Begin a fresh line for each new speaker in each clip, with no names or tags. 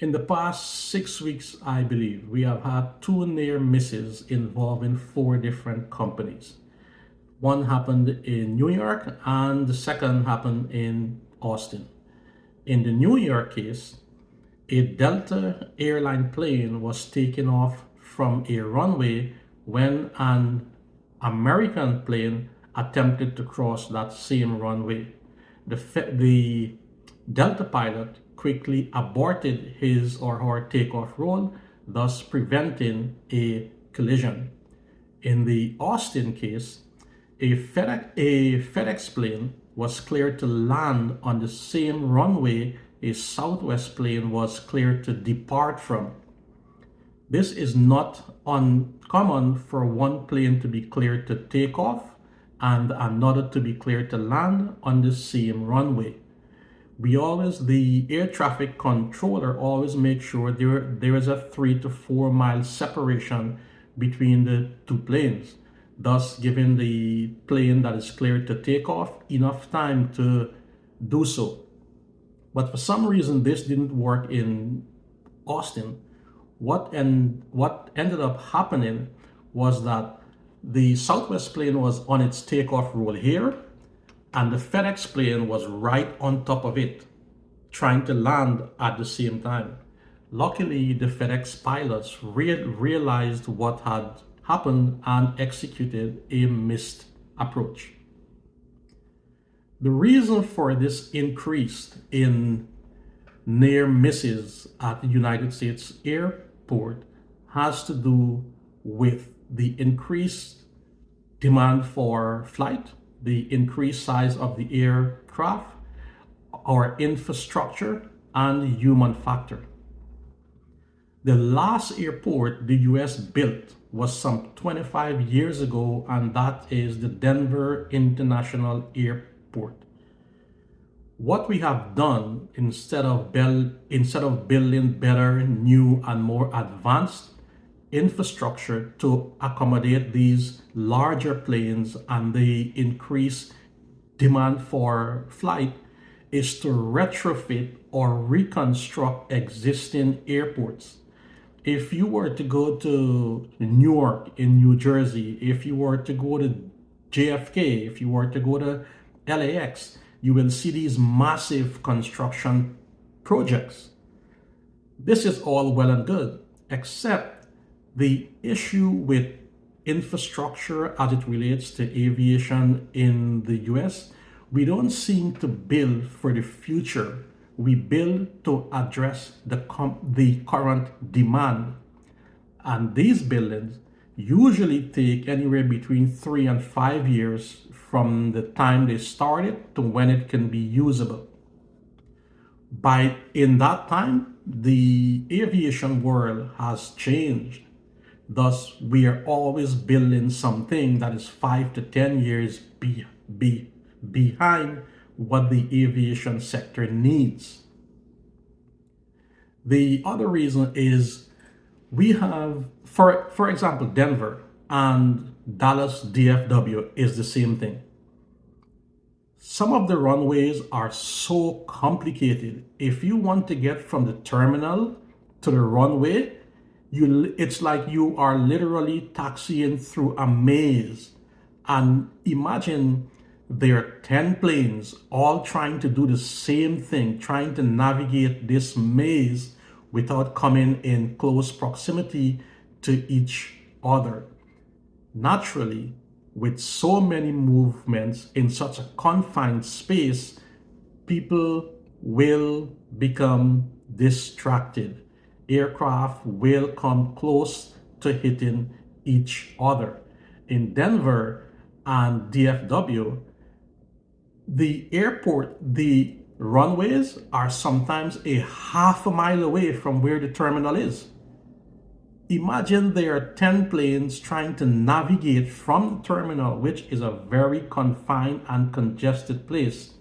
In the past 6 weeks, I believe, we have had two near misses involving four different companies. One happened in New York and the second happened in Austin. In the New York case, a Delta airline plane was taken off from a runway when an American plane attempted to cross that same runway. The Delta pilot quickly aborted his or her takeoff roll, thus preventing a collision. In the Austin case, a FedEx plane was cleared to land on the same runway a Southwest plane was cleared to depart from. This is not uncommon for one plane to be cleared to take off and another to be cleared to land on the same runway. The air traffic controller always makes sure there is a 3 to 4 mile separation between the two planes, thus giving the plane that is cleared to take off enough time to do so. But for some reason, this didn't work in Austin. What ended up happening was that the Southwest plane was on its takeoff roll here, and the FedEx plane was right on top of it, trying to land at the same time. Luckily, the FedEx pilots realized what had happened and executed a missed approach. The reason for this increase in near misses at the United States airport has to do with the increased demand for flight, the increased size of the aircraft, our infrastructure, and the human factor. The last airport the US built was some 25 years ago, and that is the Denver International Airport. What we have done instead of building better, new, and more advanced infrastructure to accommodate these larger planes and the increased demand for flight, is to retrofit or reconstruct existing airports. If you were to go to Newark in New Jersey, if you were to go to JFK, if you were to go to LAX, you will see these massive construction projects. This is all well and good, except the issue with infrastructure as it relates to aviation in the US. We don't seem to build for the future. We build to address the current demand. And these buildings usually take anywhere between 3 and 5 years from the time they started to when it can be usable. In that time, the aviation world has changed. Thus, we are always building something that is 5 to 10 years behind what the aviation sector needs. The other reason is we have, for example, Denver and Dallas DFW is the same thing. Some of the runways are so complicated. If you want to get from the terminal to the runway, it's like you are literally taxiing through a maze. And imagine there are 10 planes all trying to do the same thing, trying to navigate this maze without coming in close proximity to each other. Naturally, with so many movements in such a confined space, people will become distracted. Aircraft will come close to hitting each other. In Denver and DFW, the runways are sometimes a half a mile away from where the terminal is. Imagine there are 10 planes trying to navigate from the terminal, which is a very confined and congested place,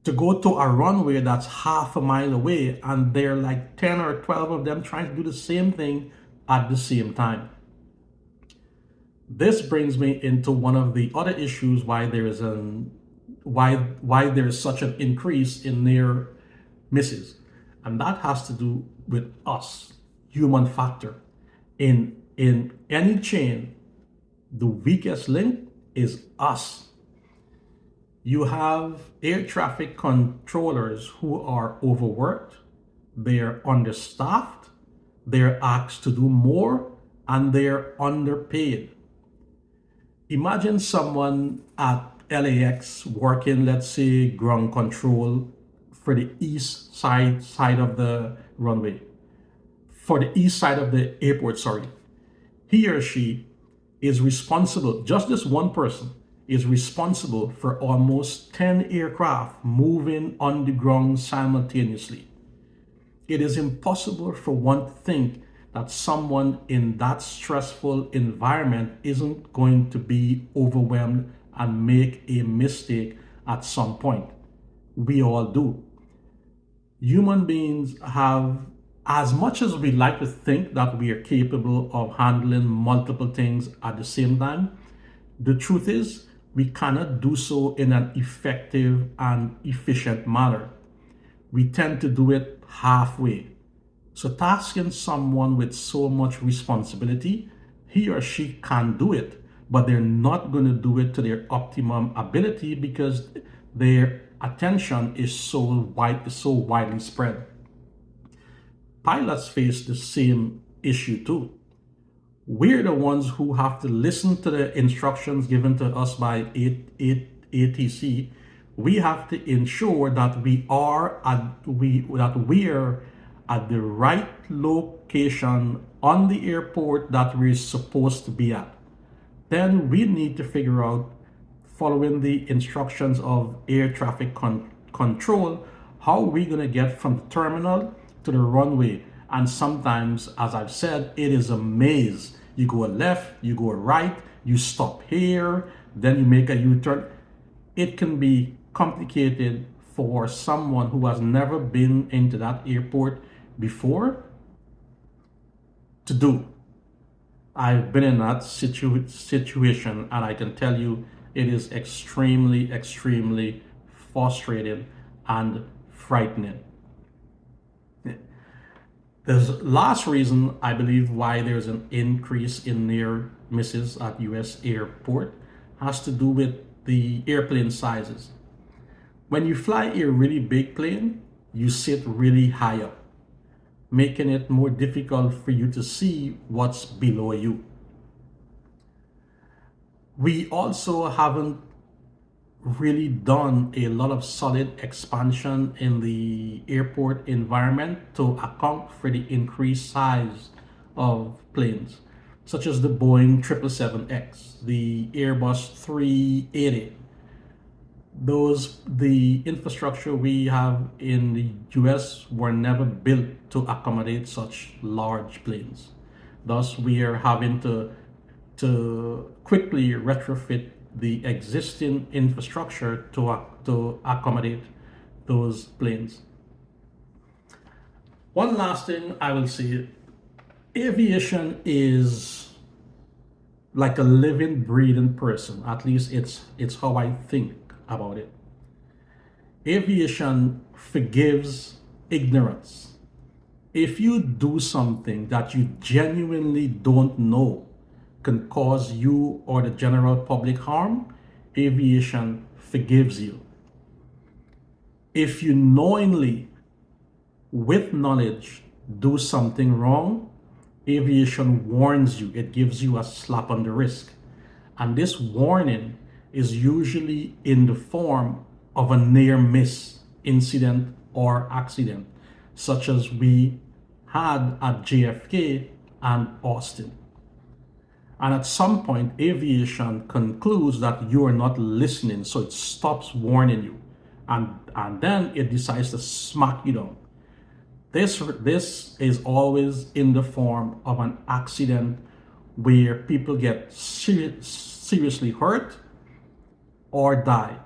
to go to a runway that's half a mile away, and there are like 10 or 12 of them trying to do the same thing at the same time. This brings me into one of the other issues why there is such an increase in near misses. And that has to do with us, human factor. In any chain, the weakest link is us. You have air traffic controllers who are overworked, they're understaffed, they're asked to do more, and they're underpaid. Imagine someone at LAX working, let's say, ground control for the east side of the runway, for the east side of the airport, sorry. He or she is responsible, just this one person is responsible for almost 10 aircraft moving on the ground simultaneously. It is impossible for one to think that someone in that stressful environment isn't going to be overwhelmed and make a mistake at some point. We all do. Human beings have, as much as we like to think that we are capable of handling multiple things at the same time, the truth is we cannot do so in an effective and efficient manner. We tend to do it halfway. So tasking someone with so much responsibility, he or she can do it, but they're not going to do it to their optimum ability because their attention is so widely spread. Pilots face the same issue too. We're the ones who have to listen to the instructions given to us by ATC. We have to ensure that we're at the right location on the airport that we're supposed to be at. Then we need to figure out, following the instructions of air traffic control, how we're going to get from the terminal to the runway. And sometimes, as I've said, it is a maze. You go left, you go right, you stop here, then you make a U-turn. It can be complicated for someone who has never been into that airport before to do. I've been in that situation, and I can tell you it is extremely frustrating and frightening. The last reason I believe why there's an increase in near misses at US airport has to do with the airplane sizes. When you fly a really big plane, you sit really high up, making it more difficult for you to see what's below you. We also haven't really done a lot of solid expansion in the airport environment to account for the increased size of planes, such as the Boeing 777X, the Airbus 380. The infrastructure we have in the US were never built to accommodate such large planes. Thus, we are having to quickly retrofit the existing infrastructure to accommodate those planes. One last thing I will say, aviation is like a living, breathing person. At least it's how I think about it. Aviation forgives ignorance. If you do something that you genuinely don't know can cause you or the general public harm, aviation forgives you. If you knowingly, with knowledge, do something wrong, aviation warns you. It gives you a slap on the wrist. And this warning is usually in the form of a near miss incident or accident, such as we had at JFK and Austin. And at some point, aviation concludes that you are not listening, so it stops warning you. And then it decides to smack you down. This is always in the form of an accident where people get seriously hurt or die.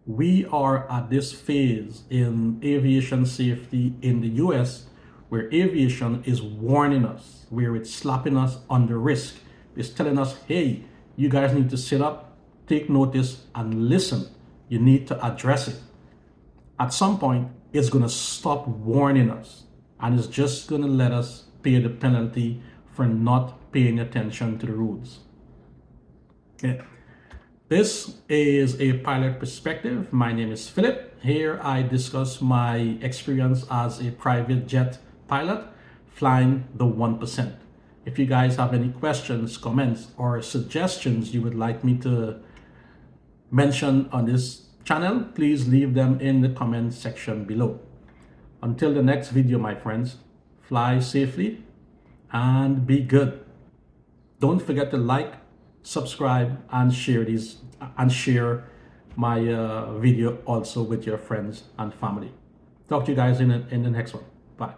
We are at this phase in aviation safety in the US where aviation is warning us, where it's slapping us on the wrist. It's telling us, hey, you guys need to sit up, take notice, and listen. You need to address it. At some point, it's going to stop warning us, and it's just going to let us pay the penalty for not paying attention to the rules. Okay. This is a pilot perspective. My name is Philip. Here I discuss my experience as a private jet pilot flying the 1%. If you guys have any questions, comments, or suggestions you would like me to mention on this channel, please leave them in the comment section below. Until the next video, my friends, fly safely and be good. Don't forget to like, subscribe, and share my video also with your friends and family. Talk to you guys in the next one. Bye.